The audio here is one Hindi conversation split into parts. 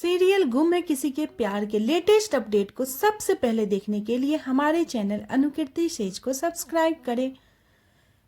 सीरियल गुम है किसी के प्यार के लेटेस्ट अपडेट को सबसे पहले देखने के लिए हमारे चैनल अनुकीर्ति सेज को सब्सक्राइब करें।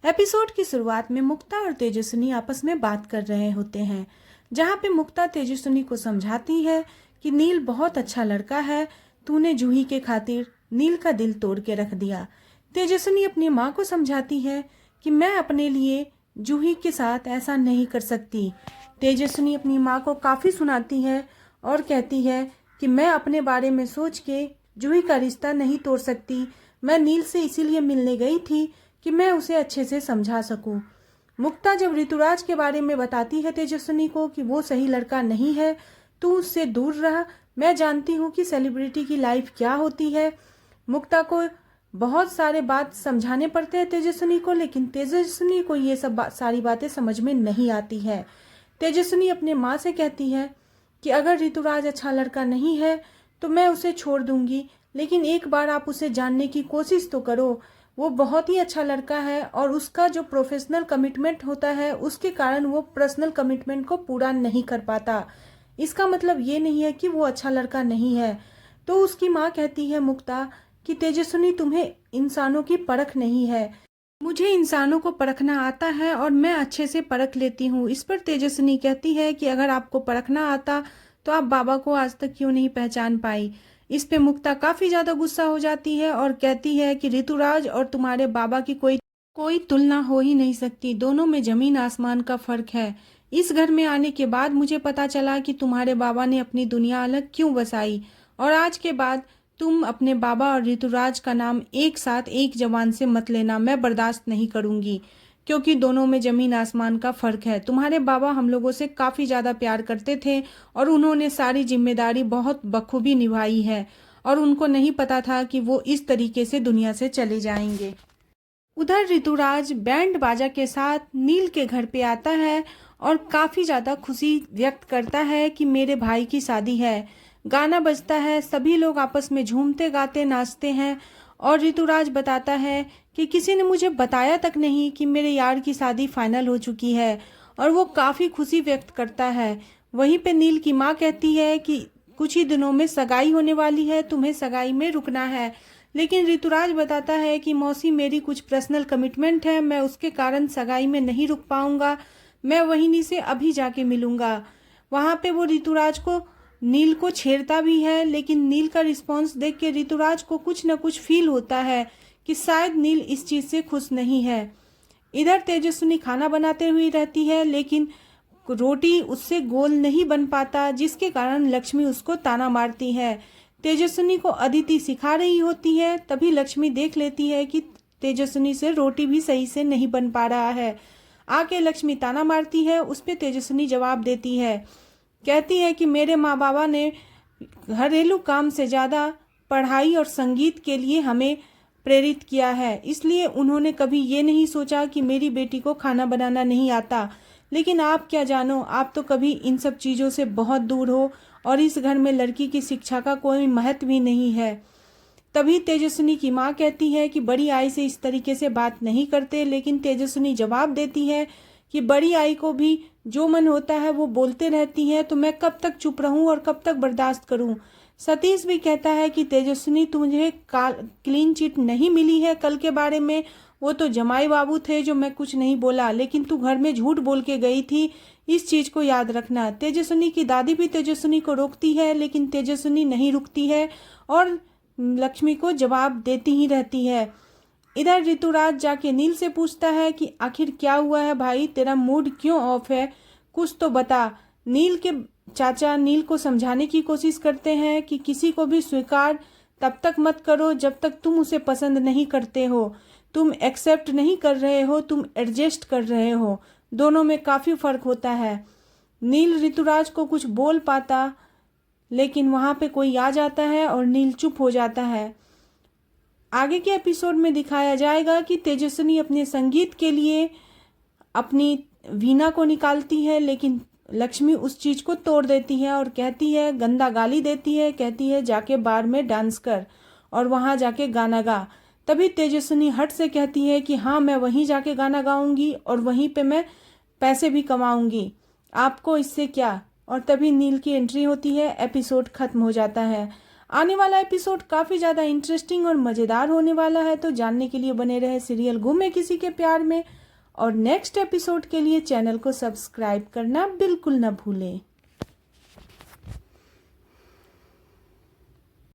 एपिसोड की शुरुआत में मुक्ता और तेजस्विनी आपस में बात कर रहे होते हैं, जहां पे मुक्ता तेजस्विनी को समझाती है कि नील बहुत अच्छा लड़का है, तूने जूही के खातिर नील का दिल तोड़ के रख दिया। तेजस्विनी अपनी माँ को समझाती है कि मैं अपने लिए जूही के साथ ऐसा नहीं कर सकती। तेजस्विनी अपनी माँ को काफ़ी सुनाती है और कहती है कि मैं अपने बारे में सोच के जूही का रिश्ता नहीं तोड़ सकती। मैं नील से इसीलिए मिलने गई थी कि मैं उसे अच्छे से समझा सकूं। मुक्ता जब ऋतुराज के बारे में बताती है तेजस्विनी को कि वो सही लड़का नहीं है, तू उससे दूर रह, मैं जानती हूँ कि सेलिब्रिटी की लाइफ क्या होती है। मुक्ता को बहुत सारे बात समझाने पड़ते हैं तेजस्विनी को, लेकिन तेजस्विनी को ये सब सारी बातें समझ में नहीं आती है। तेजस्विनी अपने माँ से कहती है कि अगर ऋतुराज अच्छा लड़का नहीं है तो मैं उसे छोड़ दूंगी, लेकिन एक बार आप उसे जानने की कोशिश तो करो। वो बहुत ही अच्छा लड़का है और उसका जो प्रोफेशनल कमिटमेंट होता है उसके कारण वो पर्सनल कमिटमेंट को पूरा नहीं कर पाता। इसका मतलब ये नहीं है कि वो अच्छा लड़का नहीं है। तो उसकी माँ कहती है मुक्ता कि तेजस्विनी, तुम्हें इंसानों की परख नहीं है। मुझे इंसानों को परखना आता है और मैं अच्छे से परख लेती हूँ। इस पर तेजस्विनी कहती है कि अगर आपको परखना आता तो आप बाबा को आज तक क्यों नहीं पहचान पाई। इस पे मुक्ता काफी ज्यादा गुस्सा हो जाती है और कहती है कि ऋतुराज और तुम्हारे बाबा की कोई तुलना हो ही नहीं सकती, दोनों में जमीन आसमान का फर्क है। इस घर में आने के बाद मुझे पता चला कि तुम्हारे बाबा ने अपनी दुनिया अलग क्यों बसाई, और आज के बाद तुम अपने बाबा और ऋतुराज का नाम एक साथ एक जबान से मत लेना, मैं बर्दाश्त नहीं करूंगी, क्योंकि दोनों में जमीन आसमान का फर्क है। तुम्हारे बाबा हम लोगों से काफी ज्यादा प्यार करते थे और उन्होंने सारी जिम्मेदारी बहुत बखूबी निभाई है, और उनको नहीं पता था कि वो इस तरीके से दुनिया से चले जाएंगे। उधर ऋतुराज बैंड बाजा के साथ नील के घर पे आता है और काफी ज्यादा खुशी व्यक्त करता है कि मेरे भाई की शादी है। गाना बजता है, सभी लोग आपस में झूमते गाते नाचते हैं और ऋतुराज बताता है कि किसी ने मुझे बताया तक नहीं कि मेरे यार की शादी फाइनल हो चुकी है, और वो काफी खुशी व्यक्त करता है। वहीं पे नील की माँ कहती है कि कुछ ही दिनों में सगाई होने वाली है, तुम्हें सगाई में रुकना है। लेकिन ऋतुराज बताता है कि मौसी, मेरी कुछ पर्सनल कमिटमेंट है, मैं उसके कारण सगाई में नहीं रुक पाऊंगा, मैं वहीं से अभी जाके मिलूंगा। वहां पे वो ऋतुराज को नील को छेड़ता भी है, लेकिन नील का रिस्पॉन्स देख के ऋतुराज को कुछ न कुछ फील होता है कि शायद नील इस चीज से खुश नहीं है। इधर तेजस्विनी खाना बनाते हुए रहती है, लेकिन रोटी उससे गोल नहीं बन पाता, जिसके कारण लक्ष्मी उसको ताना मारती है। तेजस्विनी को अदिति सिखा रही होती है, तभी लक्ष्मी देख लेती है कि तेजस्विनी से रोटी भी सही से नहीं बन पा रहा है। आके लक्ष्मी ताना मारती है, उस पे तेजस्विनी जवाब देती है, कहती है कि मेरे माँ बाबा ने घरेलू काम से ज़्यादा पढ़ाई और संगीत के लिए हमें प्रेरित किया है, इसलिए उन्होंने कभी ये नहीं सोचा कि मेरी बेटी को खाना बनाना नहीं आता। लेकिन आप क्या जानो, आप तो कभी इन सब चीज़ों से बहुत दूर हो और इस घर में लड़की की शिक्षा का कोई महत्व भी नहीं है। तभी तेजस्विनी की माँ कहती है कि बड़ी आई से इस तरीके से बात नहीं करते, लेकिन तेजस्विनी जवाब देती है कि बड़ी आई को भी जो मन होता है वो बोलते रहती है, तो मैं कब तक चुप रहूं और कब तक बर्दाश्त करूं। सतीश भी कहता है कि तेजस्विनी, तुझे क्लीन चिट नहीं मिली है कल के बारे में, वो तो जमाई बाबू थे जो मैं कुछ नहीं बोला, लेकिन तू घर में झूठ बोल के गई थी, इस चीज को याद रखना। तेजस्विनी की दादी भी तेजस्विनी को रोकती है, लेकिन तेजस्विनी नहीं रुकती है और लक्ष्मी को जवाब देती ही रहती है। इधर ऋतुराज जाके नील से पूछता है कि आखिर क्या हुआ है भाई, तेरा मूड क्यों ऑफ है, कुछ तो बता। नील के चाचा नील को समझाने की कोशिश करते हैं कि किसी को भी स्वीकार तब तक मत करो जब तक तुम उसे पसंद नहीं करते हो, तुम एक्सेप्ट नहीं कर रहे हो, तुम एडजस्ट कर रहे हो, दोनों में काफी फर्क होता है। नील ऋतुराज को कुछ बोल पाता, लेकिन वहां पे कोई आ जाता है और नील चुप हो जाता है। आगे के एपिसोड में दिखाया जाएगा कि तेजस्विनी अपने संगीत के लिए अपनी वीणा को निकालती है, लेकिन लक्ष्मी उस चीज को तोड़ देती है और कहती है, गंदा गाली देती है, कहती है जाके बार में डांस कर और वहां जाके गाना गा। तभी तेजस्विनी हट से कहती है कि हाँ, मैं वहीं जाके गाना गाऊंगी और वहीं पे मैं पैसे भी कमाऊंगी, आपको इससे क्या। और तभी नील की एंट्री होती है, एपिसोड खत्म हो जाता है। आने वाला एपिसोड काफ़ी ज़्यादा इंटरेस्टिंग और मज़ेदार होने वाला है, तो जानने के लिए बने रहे सीरियल गुम है किसी के प्यार में। और नेक्स्ट एपिसोड के लिए चैनल को सब्सक्राइब करना बिल्कुल न भूलें।